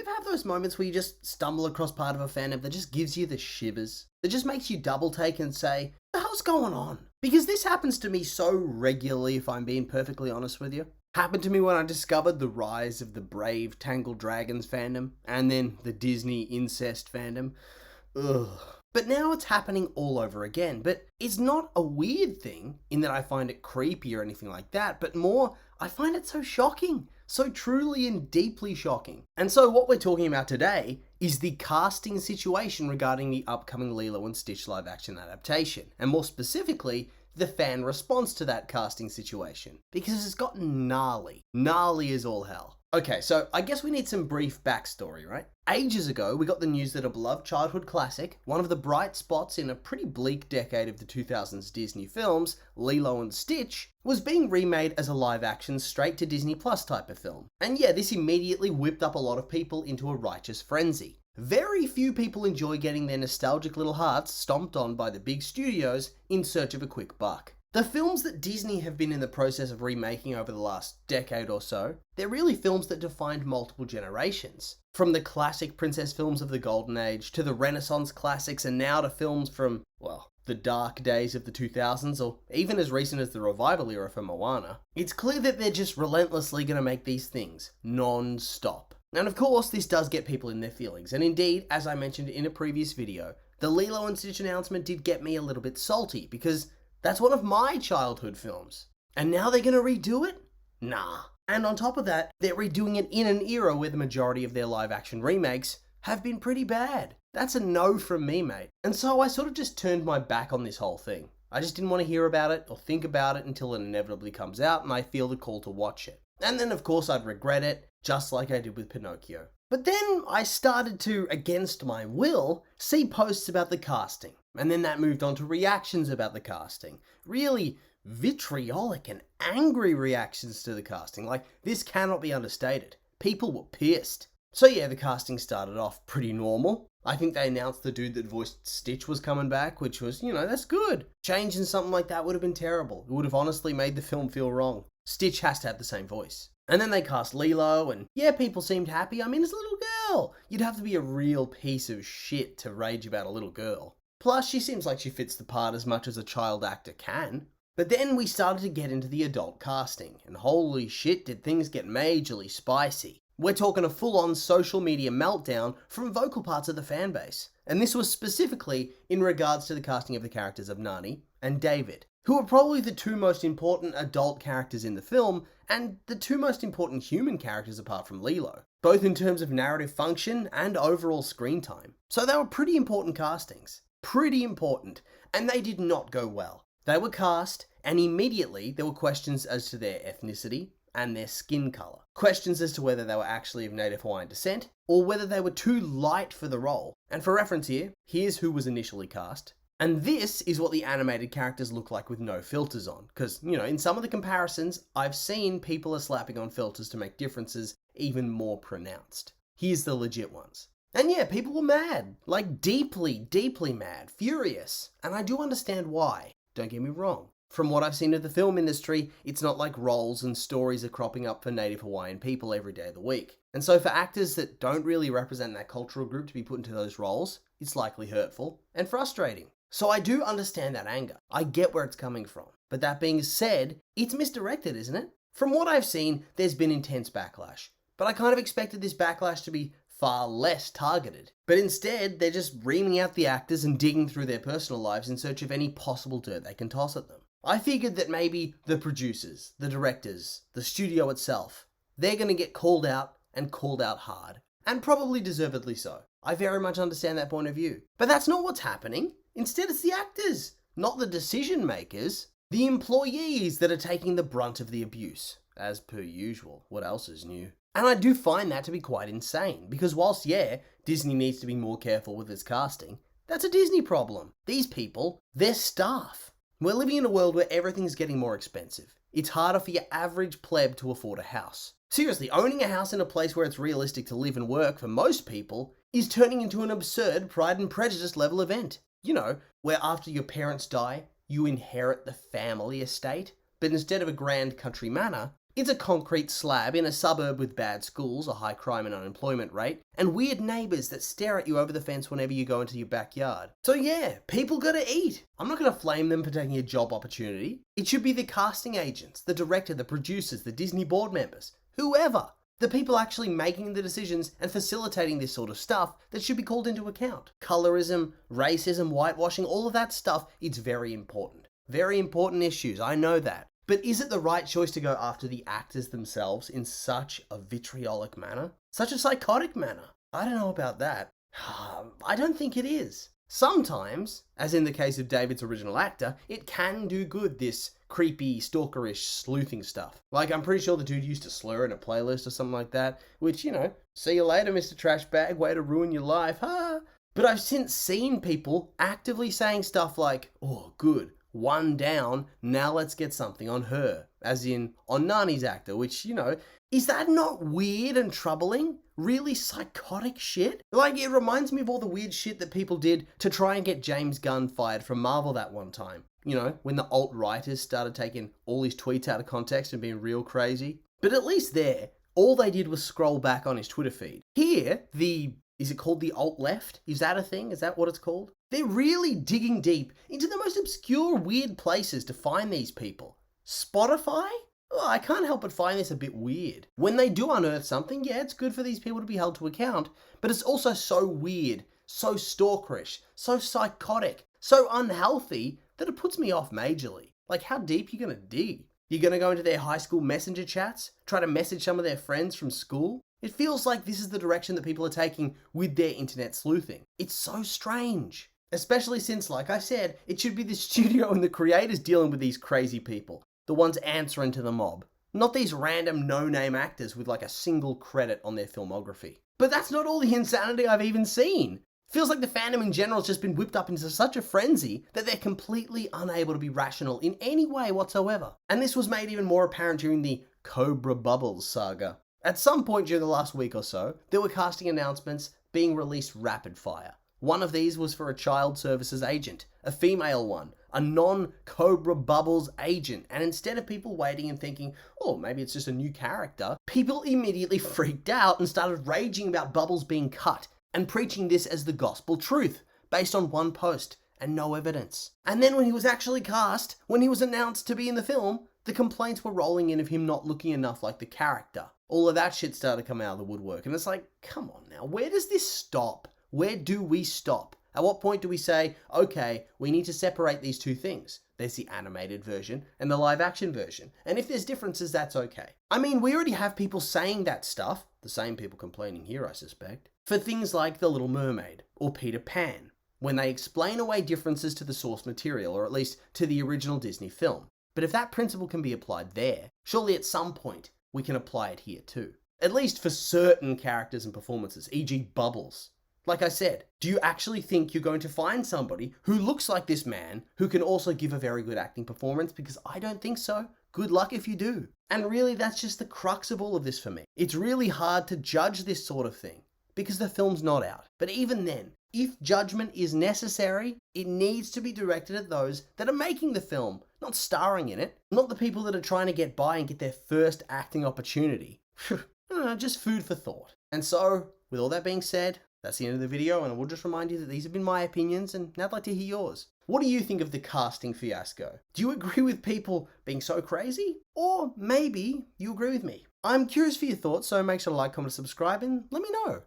ever have those moments where you just stumble across part of a fandom that just gives you the shivers? That just makes you double take and say, the hell's going on? Because this happens to me so regularly, if I'm being perfectly honest with you. Happened to me when I discovered the rise of the Brave Tangled Dragons fandom, and then the Disney incest fandom. Ugh. But now it's happening all over again. But it's not a weird thing in that I find it creepy or anything like that, but more, I find it so shocking. So truly and deeply shocking. And so what we're talking about today is the casting situation regarding the upcoming Lilo and Stitch live action adaptation. And more specifically, the fan response to that casting situation. Because it's gotten gnarly. Gnarly as all hell. Okay, so I guess we need some brief backstory, right? Ages ago, we got the news that a beloved childhood classic, one of the bright spots in a pretty bleak decade of the 2000s Disney films, Lilo and Stitch, was being remade as a live-action straight-to-Disney Plus type of film. And yeah, this immediately whipped up a lot of people into a righteous frenzy. Very few people enjoy getting their nostalgic little hearts stomped on by the big studios in search of a quick buck. The films that Disney have been in the process of remaking over the last decade or so, they're really films that defined multiple generations. From the classic princess films of the Golden Age, to the Renaissance classics, and now to films from, well, the dark days of the 2000s, or even as recent as the revival era for Moana. It's clear that they're just relentlessly going to make these things, non-stop. And of course, this does get people in their feelings, and indeed, as I mentioned in a previous video, the Lilo and Stitch announcement did get me a little bit salty, because that's one of my childhood films. And now they're gonna redo it? Nah. And on top of that, they're redoing it in an era where the majority of their live action remakes have been pretty bad. That's a no from me, mate. And so I sort of just turned my back on this whole thing. I just didn't want to hear about it or think about it until it inevitably comes out and I feel the call to watch it. And then of course I'd regret it, just like I did with Pinocchio. But then I started to, against my will, see posts about the casting. And then that moved on to reactions about the casting. Really vitriolic and angry reactions to the casting. Like, this cannot be understated. People were pissed. So yeah, the casting started off pretty normal. I think they announced the dude that voiced Stitch was coming back, which was, that's good. Changing something like that would have been terrible. It would have honestly made the film feel wrong. Stitch has to have the same voice. And then they cast Lilo, and yeah, people seemed happy. I mean, it's a little girl. You'd have to be a real piece of shit to rage about a little girl. Plus, she seems like she fits the part as much as a child actor can. But then we started to get into the adult casting, and holy shit did things get majorly spicy. We're talking a full-on social media meltdown from vocal parts of the fanbase. And this was specifically in regards to the casting of the characters of Nani and David, who are probably the two most important adult characters in the film, and the two most important human characters apart from Lilo, both in terms of narrative function and overall screen time. So they were pretty important castings. Pretty important, and they did not go well. They were cast, and immediately there were questions as to their ethnicity and their skin colour. Questions as to whether they were actually of Native Hawaiian descent, or whether they were too light for the role. And for reference here, here's who was initially cast. And this is what the animated characters look like with no filters on. Because, in some of the comparisons, I've seen people are slapping on filters to make differences even more pronounced. Here's the legit ones. And yeah, people were mad. Like deeply, deeply mad. Furious. And I do understand why. Don't get me wrong. From what I've seen of the film industry, it's not like roles and stories are cropping up for Native Hawaiian people every day of the week. And so for actors that don't really represent that cultural group to be put into those roles, it's likely hurtful and frustrating. So I do understand that anger. I get where it's coming from. But that being said, it's misdirected, isn't it? From what I've seen, there's been intense backlash. But I kind of expected this backlash to be far less targeted. But instead, they're just reaming out the actors and digging through their personal lives in search of any possible dirt they can toss at them. I figured that maybe the producers, the directors, the studio itself, they're going to get called out and called out hard. And probably deservedly so. I very much understand that point of view. But that's not what's happening. Instead, it's the actors, not the decision makers. The employees that are taking the brunt of the abuse. As per usual, what else is new? And I do find that to be quite insane, because whilst, yeah, Disney needs to be more careful with its casting, that's a Disney problem. These people, they're staff. We're living in a world where everything's getting more expensive. It's harder for your average pleb to afford a house. Seriously, owning a house in a place where it's realistic to live and work for most people is turning into an absurd Pride and Prejudice level event. Where after your parents die, you inherit the family estate, but instead of a grand country manor, It's a concrete slab in a suburb with bad schools, a high crime and unemployment rate, and weird neighbours that stare at you over the fence whenever you go into your backyard. So yeah, people gotta eat. I'm not gonna flame them for taking a job opportunity. It should be the casting agents, the director, the producers, the Disney board members, whoever. The people actually making the decisions and facilitating this sort of stuff that should be called into account. Colorism, racism, whitewashing, all of that stuff, it's very important. Very important issues, I know that. But is it the right choice to go after the actors themselves in such a vitriolic manner? Such a psychotic manner? I don't know about that. I don't think it is. Sometimes, as in the case of David's original actor, it can do good, this creepy, stalkerish, sleuthing stuff. Like, I'm pretty sure the dude used to slur in a playlist or something like that, which, you know, see you later, Mr. Trash Bag, way to ruin your life, huh? But I've since seen people actively saying stuff like, oh, good, one down, now let's get something on her, as in on Nani's actor, which, you know, is that not weird and troubling? Really psychotic shit? Like, it reminds me of all the weird shit that people did to try and get James Gunn fired from Marvel that one time. You know, when the alt-righters started taking all his tweets out of context and being real crazy. But at least there, all they did was scroll back on his Twitter feed. Here, is it called the alt-left? Is that a thing? Is that what it's called? They're really digging deep into the most obscure, weird places to find these people. Spotify? Oh, I can't help but find this a bit weird. When they do unearth something, yeah, it's good for these people to be held to account, but it's also so weird, so stalkerish, so psychotic, so unhealthy that it puts me off majorly. Like, how deep are you gonna dig? You're gonna go into their high school messenger chats? Try to message some of their friends from school? It feels like this is the direction that people are taking with their internet sleuthing. It's so strange. Especially since, like I said, it should be the studio and the creators dealing with these crazy people. The ones answering to the mob. Not these random no-name actors with like a single credit on their filmography. But that's not all the insanity I've even seen. Feels like the fandom in general has just been whipped up into such a frenzy that they're completely unable to be rational in any way whatsoever. And this was made even more apparent during the Cobra Bubbles saga. At some point during the last week or so, there were casting announcements being released rapid fire. One of these was for a child services agent, a female one, a non-Cobra Bubbles agent, and instead of people waiting and thinking, oh, maybe it's just a new character, people immediately freaked out and started raging about Bubbles being cut and preaching this as the gospel truth, based on one post and no evidence. And then when he was actually cast, when he was announced to be in the film, the complaints were rolling in of him not looking enough like the character. All of that shit started coming out of the woodwork, and it's like, come on now, where does this stop? Where do we stop? At what point do we say, okay, we need to separate these two things? There's the animated version and the live action version. And if there's differences, that's okay. I mean, we already have people saying that stuff, the same people complaining here, I suspect, for things like The Little Mermaid or Peter Pan, when they explain away differences to the source material, or at least to the original Disney film. But if that principle can be applied there, surely at some point we can apply it here too. At least for certain characters and performances, e.g. Bubbles. Like I said, do you actually think you're going to find somebody who looks like this man who can also give a very good acting performance? Because I don't think so. Good luck if you do. And really, that's just the crux of all of this for me. It's really hard to judge this sort of thing because the film's not out. But even then, if judgment is necessary, it needs to be directed at those that are making the film, not starring in it, not the people that are trying to get by and get their first acting opportunity. Just food for thought. And so, with all that being said, that's the end of the video, and I will just remind you that these have been my opinions, and now I'd like to hear yours. What do you think of the casting fiasco? Do you agree with people being so crazy? Or maybe you agree with me? I'm curious for your thoughts, so make sure to like, comment, subscribe, and let me know.